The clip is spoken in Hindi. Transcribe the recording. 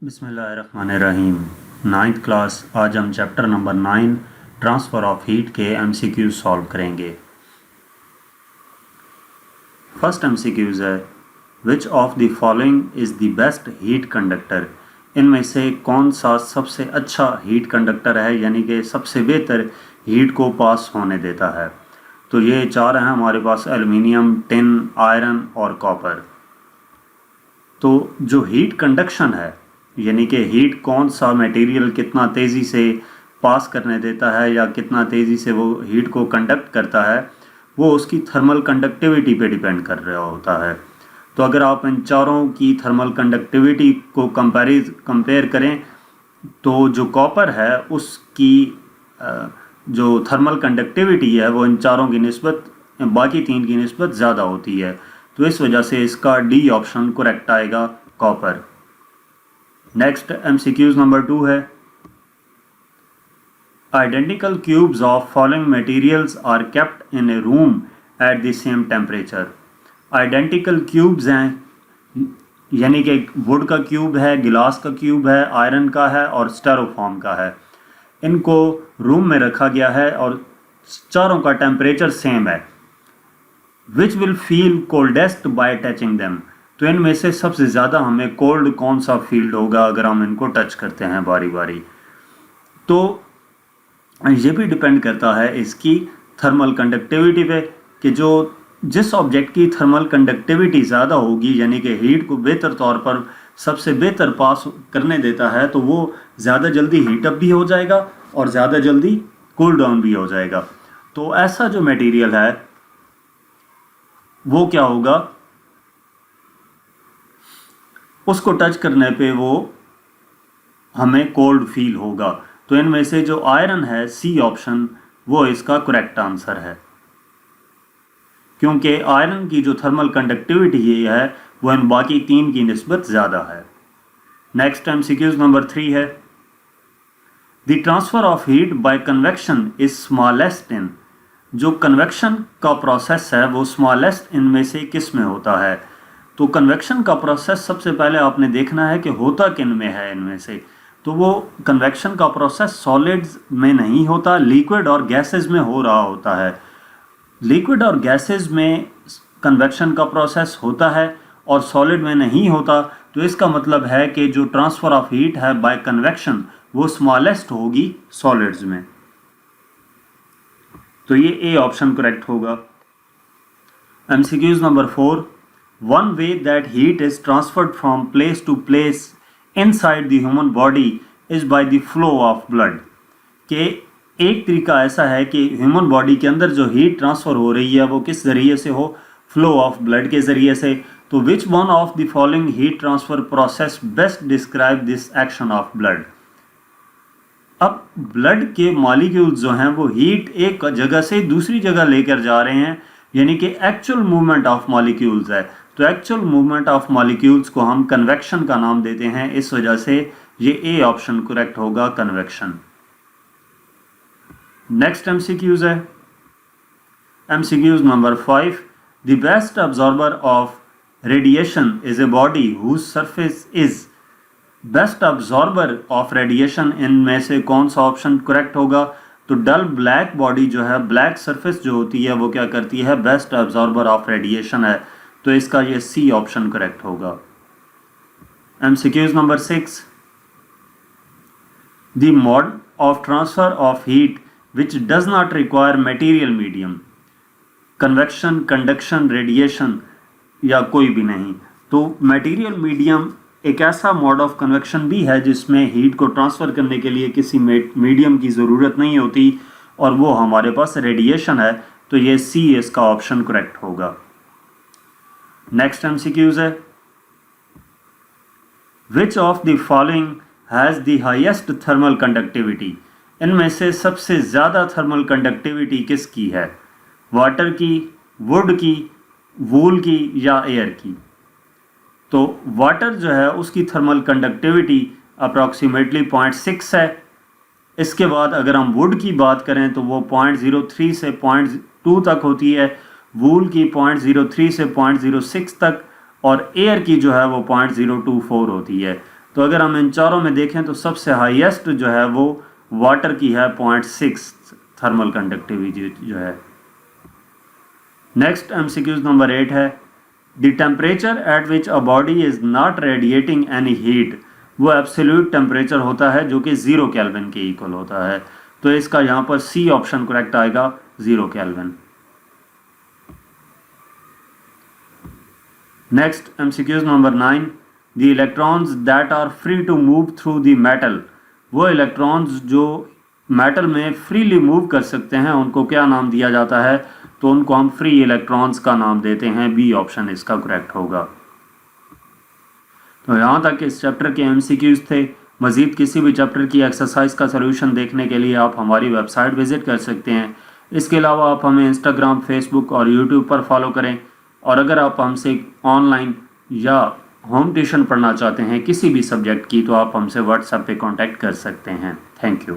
बिस्मिल्लाहिर्रहमानिर्रहीम। 9th class. आज हम chapter number 9 transfer of heat के MCQ सॉल्व करेंगे। फर्स्ट MCQज़ है, which of the following is the best heat conductor. इनमें से कौन सा सबसे अच्छा हीट कंडक्टर है, यानी कि सबसे बेहतर हीट को पास होने देता है। तो ये चार हैं हमारे पास, एल्युमिनियम, टिन, आयरन और कॉपर। तो जो हीट कंडक्शन है, यानी कि हीट कौन सा मटेरियल कितना तेज़ी से पास करने देता है या कितना तेज़ी से वो हीट को कंडक्ट करता है, वो उसकी थर्मल कंडक्टिविटी पे डिपेंड कर रहा होता है। तो अगर आप इन चारों की थर्मल कंडक्टिविटी को कंपेयर करें, तो जो कॉपर है उसकी जो थर्मल कंडक्टिविटी है वो इन चारों की निस्बत बाकी तीन की निस्बत ज़्यादा होती है। तो इस वजह से इसका डी ऑप्शन करेक्ट आएगा, कॉपर। नेक्स्ट MCQs नंबर 2 है, identical cubes of following materials are kept in a room at the same temperature. Identical cubes हैं, यानी कि वुड का क्यूब है, गिलास का क्यूब है, आयरन का है और स्टेरोफॉर्म का है। इनको रूम में रखा गया है और चारों का टेम्परेचर सेम है। Which will feel coldest bye touching them. तो इनमें से सबसे ज़्यादा हमें कोल्ड कौन सा फील होगा अगर हम इनको टच करते हैं बारी बारी। तो ये भी डिपेंड करता है इसकी थर्मल कंडक्टिविटी पे, कि जो जिस ऑब्जेक्ट की थर्मल कंडक्टिविटी ज़्यादा होगी, यानी कि हीट को बेहतर तौर पर सबसे बेहतर पास करने देता है, तो वो ज़्यादा जल्दी हीट अप भी हो जाएगा और ज़्यादा जल्दी कूल डाउन भी हो जाएगा। तो ऐसा जो मटेरियल है वो क्या होगा, उसको टच करने पे वो हमें कोल्ड फील होगा। तो इनमें से जो आयरन है, सी ऑप्शन, वो इसका करेक्ट आंसर है, क्योंकि आयरन की जो थर्मल कंडक्टिविटी है वो इन बाकी तीन की निस्बत ज़्यादा है। नेक्स्ट MCQs नंबर 3 है, the transfer of heat bye convection is smallest इन। जो कन्वेक्शन का प्रोसेस है वो स्मॉलेस्ट इनमें से किस में होता है। तो कन्वेक्शन का प्रोसेस सबसे पहले आपने देखना है कि होता किन में है इनमें से। तो वो कन्वेक्शन का प्रोसेस सॉलिड्स में नहीं होता, लिक्विड और गैसेस में हो रहा होता है। लिक्विड और गैसेस में कन्वेक्शन का प्रोसेस होता है और सॉलिड में नहीं होता। तो इसका मतलब है कि जो ट्रांसफ़र ऑफ हीट है बाय कन्वेक्शन वो स्मॉलेस्ट होगी सॉलिड्स में। तो ये ए ऑप्शन करेक्ट होगा। MCQs number 4, one way that heat is transferred from place to place inside the human body is by the flow of blood. के एक तरीका ऐसा है कि ह्यूमन बॉडी के अंदर जो हीट ट्रांसफ़र हो रही है वो किस ज़रिए से हो, फ्लो ऑफ ब्लड के ज़रिए से। तो which one of the following heat transfer process best describe this action of blood. अब ब्लड के मॉलिक्यूल्स जो हैं वो हीट एक जगह से दूसरी जगह लेकर जा रहे हैं, यानी कि एक्चुअल मूवमेंट ऑफ मॉलिक्यूल्स है। तो एक्चुअल मूवमेंट ऑफ मॉलिक्यूल्स को हम कन्वेक्शन का नाम देते हैं, इस वजह से ये ए ऑप्शन करेक्ट होगा, कन्वेक्शन। नेक्स्ट MCQs है, MCQs number 5, the best absorber of radiation is a body whose surface is. Best absorber of radiation इनमें से कौन सा ऑप्शन करेक्ट होगा। तो डल ब्लैक बॉडी जो है, ब्लैक सरफेस जो होती है वो क्या करती है, बेस्ट अब्जॉर्बर ऑफ रेडिएशन है। तो इसका ये सी ऑप्शन करेक्ट होगा। MCQs number 6, the mode of transfer of heat which does not require material medium. Convection, conduction, radiation या कोई भी नहीं। तो मटेरियल मीडियम एक ऐसा मोड ऑफ कन्वेक्शन भी है जिसमें हीट को ट्रांसफ़र करने के लिए किसी मीडियम की ज़रूरत नहीं होती, और वो हमारे पास रेडिएशन है। तो ये सी इसका ऑप्शन करेक्ट होगा। नेक्स्ट MCQs है, which of the following has the highest thermal conductivity. इनमें से सबसे ज़्यादा थर्मल कंडक्टिविटी किसकी है, वाटर की, वुड की, वूल की या एयर की। तो वाटर जो है उसकी थर्मल कंडक्टिविटी अप्रॉक्सीमेटली 0.6 है। इसके बाद अगर हम वुड की बात करें तो वो 0.03 से 0.2 तक होती है, वूल की 0.03 से 0.06 तक, और एयर की जो है वो 0.024 होती है। तो अगर हम इन चारों में देखें तो सबसे हाईएस्ट जो है वो वाटर की है 0.6 थर्मल कंडक्टिविटी जो है। नेक्स्ट एमसीक्यूज नंबर 8 है the temperature at which a body is not radiating any heat, वो एब्सोल्यूट टेम्परेचर होता है जो कि 0 केल्विन के इक्वल होता है। तो इसका यहाँ पर सी ऑप्शन करेक्ट आएगा, 0 kelvin. Next MCQs number 9 the electrons that are free to move through the metal, वो इलेक्ट्रॉन्स जो मेटल में फ्रीली मूव कर सकते हैं उनको क्या नाम दिया जाता है? तो उनको हम फ्री इलेक्ट्रॉन्स का नाम देते हैं, बी ऑप्शन इसका करेक्ट होगा। तो यहाँ तक इस चैप्टर के एमसीक्यूज थे। मज़ीद किसी भी चैप्टर की एक्सरसाइज का सलूशन देखने के लिए आप हमारी वेबसाइट विजिट कर सकते हैं। इसके अलावा आप हमें इंस्टाग्राम, फेसबुक और यूट्यूब पर फॉलो करें। और अगर आप हमसे ऑनलाइन या होम ट्यूशन पढ़ना चाहते हैं किसी भी सब्जेक्ट की, तो आप हमसे व्हाट्सएप पे कांटेक्ट कर सकते हैं। Thank you.